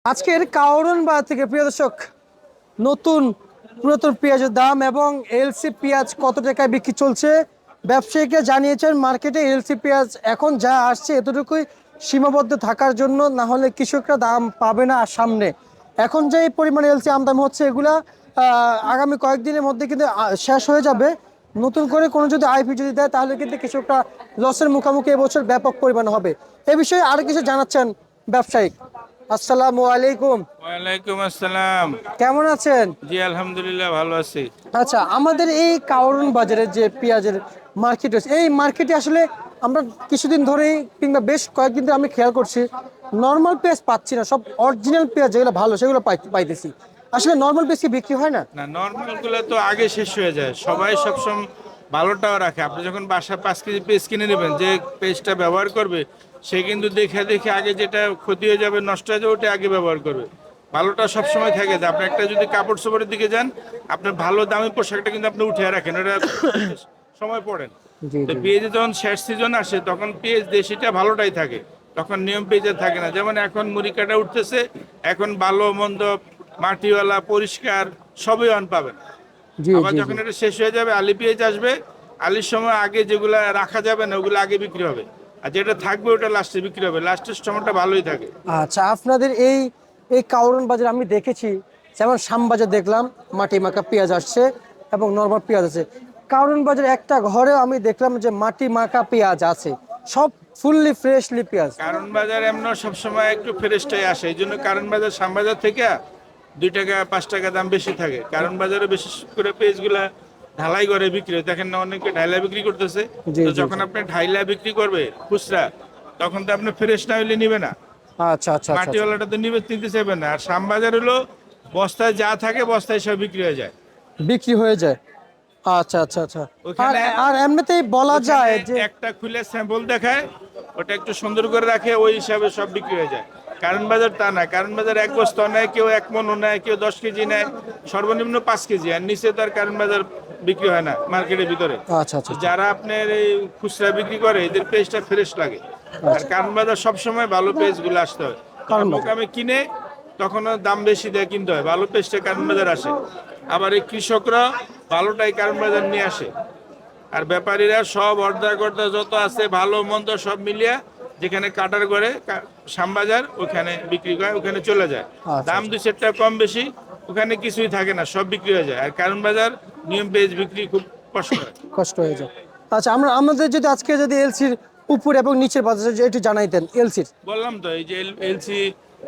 আজকের কারণ বাজার থেকে প্রিয় দর্শক নতুন পুরাতন পেঁয়াজের দাম এবং এলসি পেঁয়াজ কত টাকায় বিক্রি চলছে। ব্যবসায়ীকে জানিয়েছেন মার্কেটে এলসি পেঁয়াজ এখন যা আসছে এতটুকুই সীমাবদ্ধ থাকার জন্য, না হলে কৃষকরা দাম পাবে না সামনে। এখন যে পরিমাণে এলসি আমদানি হচ্ছে এগুলা আগামী কয়েকদিনের মধ্যে কিন্তু শেষ হয়ে যাবে। নতুন করে কোনো যদি আইপি যদি দেয় তাহলে কিন্তু কৃষকরা লসের মুখোমুখি এবছর ব্যাপক পরিমাণে হবে। এ বিষয়ে আরো কিছু জানাচ্ছেন ব্যবসায়ী। আসসালামু আলাইকুম। ওয়ালাইকুম আসসালাম। কেমন আছেন? জি আলহামদুলিল্লাহ ভালো আছি। আচ্ছা, আমাদের এই কারণ বাজারের যে পেঁয়াজের মার্কেট আছে, এই মার্কেটে আসলে আমরা কিছুদিন ধরেই কিংবা বেশ কয়েকদিন ধরে আমি খেয়াল করছি নর্মাল পেঁয়াজ পাচ্ছি না, সব অরিজিনাল পেঁয়াজ যেগুলো ভালো সেগুলো পাইতেছি। আসলে নর্মাল পেঁয়াজ কি বিক্রি হয় না? না, নর্মাল গুলো তো আগে শেষ হয়ে যায়, সবাই সবসময় ভালোটাও রাখে। আপনি যখন বাসা 5 কেজি পেঁয়াজ কিনে নেবেন, যে পেঁয়াজটা ব্যবহার করবে সে কিন্তু দেখে দেখে আগে যেটা ক্ষতি হয়ে যাবে, নষ্ট হয়ে যাবে, ওটা আগে ব্যবহার করবে। ভালোটা সবসময় থাকে যে আপনি একটা যদি কাপড় চোপড়ের দিকে যান, আপনার ভালো দামি পোশাকটা কিন্তু আপনি উঠে রাখেন, ওটা সময় পড়েন। জি তো জি। পেঁয়াজে যখন শেষ সিজন আসে তখন পেঁয়াজ দেশিটা ভালোটাই থাকে, তখন নিয়ম পেঁয়াজের থাকে না। যেমন এখন মুড়ি কাটা উঠতেছে, এখন ভালো মন্দ মাটিওয়ালা পরিষ্কার সবই অন পাবেন। জি আবার জি জি। যখন এটা শেষ হয়ে যাবে আলি পেঁয়াজ আসবে, আলির সময় আগে যেগুলা রাখা যাবে না ওগুলো আগে বিক্রি হবে, আর যেটা থাকবে ওটা লাস্টে বিক্রি হবে। লাস্টের সময়টা ভালোই থাকে। আচ্ছা, আপনাদের এই এই কারণ বাজার আমি দেখেছি, যেমন শ্যামবাজার দেখলাম মাটি মাখা পেঁয়াজ আসছে এবং নর্মাল পেঁয়াজ আছে। কারণ বাজার একটা ঘরেও আমি দেখলাম যে মাটি মাখা পেঁয়াজ আছে, সব ফুললি ফ্রেশলি পেঁয়াজ। কারণ বাজার এমন সবসময় একটু ফ্রেশটাই আসে, এই জন্য কারণ বাজার শ্যামবাজার থেকে 2 টাকা 5 টাকা দাম বেশি থাকে। কারণ বাজারে বিশেষ করে পেঁয়াজগুলা ঢালাই করে বিক্রি হয়, দেখেন না অনেকে ঢাইলা বিক্রি করতেছে। জি তো জি যখন জি। আপনি ঢাইলা বিক্রি করবে খুচরা, তখন তো আপনি ফ্রেশ না হইলে নিবে না, আচ্ছা আচ্ছা আচ্ছা আচ্ছা। মাটিওয়ালাটা তো নিতে চাইবে না। আর শ্যামবাজার হলো বস্তায় যা থাকে বস্তায় সব বিক্রি হয়ে যায়। বিক্রি হয়ে যায়। আচ্ছা আচ্ছা আচ্ছা। আর ওখানে আর এমনিতেই বলা ওখানে যায় যে একটা খুলে স্যাম্পল দেখায়, ওটা একটু সুন্দর করে রাখে, ওই হিসাবে সব বিক্রি হয়ে যায়। কারণ বাজার তা না, কারণ বাজার এক বস্তা নেয়, কেউ 1 মণ নেয়, কেউ 10 কেজি নেয়, সর্বনিম্ন 5 কেজি, আর নিচে তার কারণ বাজার বিক্রি হয় না মার্কেটের ভিতরে। আচ্ছা আচ্ছা আচ্ছা যারা আপনার এই খুচরা বিক্রি করে এদের পেজটা ফ্রেশ লাগে। আর কারণ বাজার সবসময় ভালো পেজ গুলো আসতে হয়। কারণ যখন বাজার। আমি কিনে তখন দাম বেশি দিয়ে কিনতে হয়, ভালো পেজটা কারণ বাজার আসে। আবার এই কৃষকরা ভালোটাই কারণ বাজার নিয়ে আসে। আর ব্যাপারীরা সব অর্ধা যত আছে ভালো মন্দ সব মিলিয়ে যেখানে কাটার করে শ্যামবাজার ওখানে বিক্রি করে, ওখানে চলে যায়। আচ্ছা দাম আচ্ছা। 2 টাকা কম বেশি ওখানে কিছুই থাকে না, সব বিক্রি হয়ে যায়। আর কারণ বাজার নিয়ম পেজ বিক্রি খুব কষ্ট হয়। কষ্ট হয়ে যায়। আচ্ছা, আমাদের যদি আজকে যদি এলসির উপর এবং নিচের বাজার একটু জানাইতেন এলসির। বললাম তো, এই যে এলসি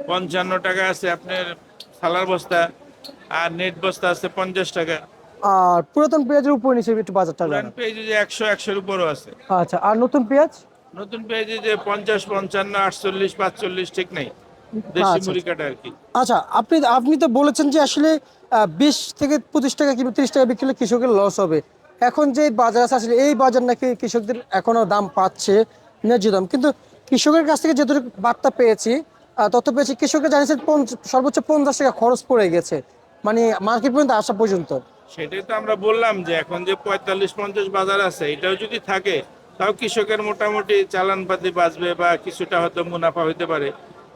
55 টাকা আছে আপনার সালার বস্তা, আর নেট বস্তা আছে 50 টাকা। আর পুরাতন পেঁয়াজের উপর নিচে একটু বাজারটা পুরান জানান। পেজে যে 100-100-র উপরও আছে। আচ্ছা, আর নতুন পেঁয়াজ? নতুন পেজে যে 50, 55, 48, 45 ঠিক নেই, দেশি আচ্ছা মুড়ি আচ্ছা। কাটা আর কি। আচ্ছা, আপনি আপনি তো বলেছেন যে আসলে 20 থেকে 25 টাকা কিংবা 30 টাকা বিক্রি করলে কৃষকের লস হবে। এখন যে বাজার আছে আসলে এই বাজার নাকি কৃষকদের এখনো দাম পাচ্ছে ন্যায্য দাম, কিন্তু কৃষকের কাছ থেকে যতটুকু বার্তা পেয়েছি তত পেয়েছি কৃষকরা জানিয়েছেন সর্বোচ্চ 50 টাকা খরচ পড়ে গেছে, মানে মার্কেট পর্যন্ত আসা পর্যন্ত। সেটাই তো আমরা বললাম যে এখন যে 45-50 বাজার আছে, এটাও যদি থাকে তাও কৃষকের মোটামুটি চালান পাতি বাঁচবে বা কিছুটা হয়তো মুনাফা হইতে পারে।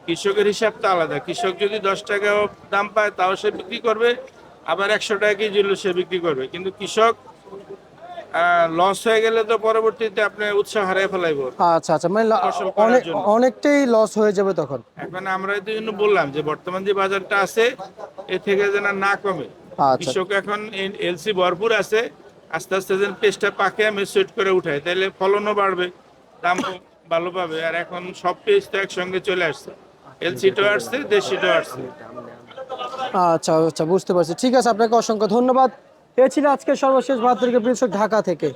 কৃষকের হিসাব তো আলাদা, কৃষক যদি 10 টাকাও দাম পায় তাও সে বিক্রি করবে, আবার 100 টাকা কেজি হলেও সে বিক্রি করবে। কিন্তু কৃষক লস হয়ে গেলে তো পরবর্তীতে আপনার উৎসাহ হারিয়ে ফেলাইব আচ্ছা আচ্ছা, মানে ফসল করার অনেক জন্য। অনেকটাই লস হয়ে যাবে তখন। এখন আমরা এই জন্য বললাম যে বর্তমান যে বাজারটা আছে এ থেকে যেন না কমে। আচ্ছা কৃষক এখন এলসি ভরপুর আছে, আস্তে আস্তে যেন পেস্টটা পাকে আমি সেট করে উঠাই, তাহলে ফলনও বাড়বে, দামও ভালো পাবে। আর এখন সব পেস্ট তো একসঙ্গে চলে আসছে, এলসিটাও আসছে, দেশিটাও আসছে। আচ্ছা আচ্ছা, বুঝতে পারছি। ঠিক আছে, আপনাকে অসংখ্য ধন্যবাদ। এ ছিল আজকে সর্বশেষ 72 ঢাকা থেকে।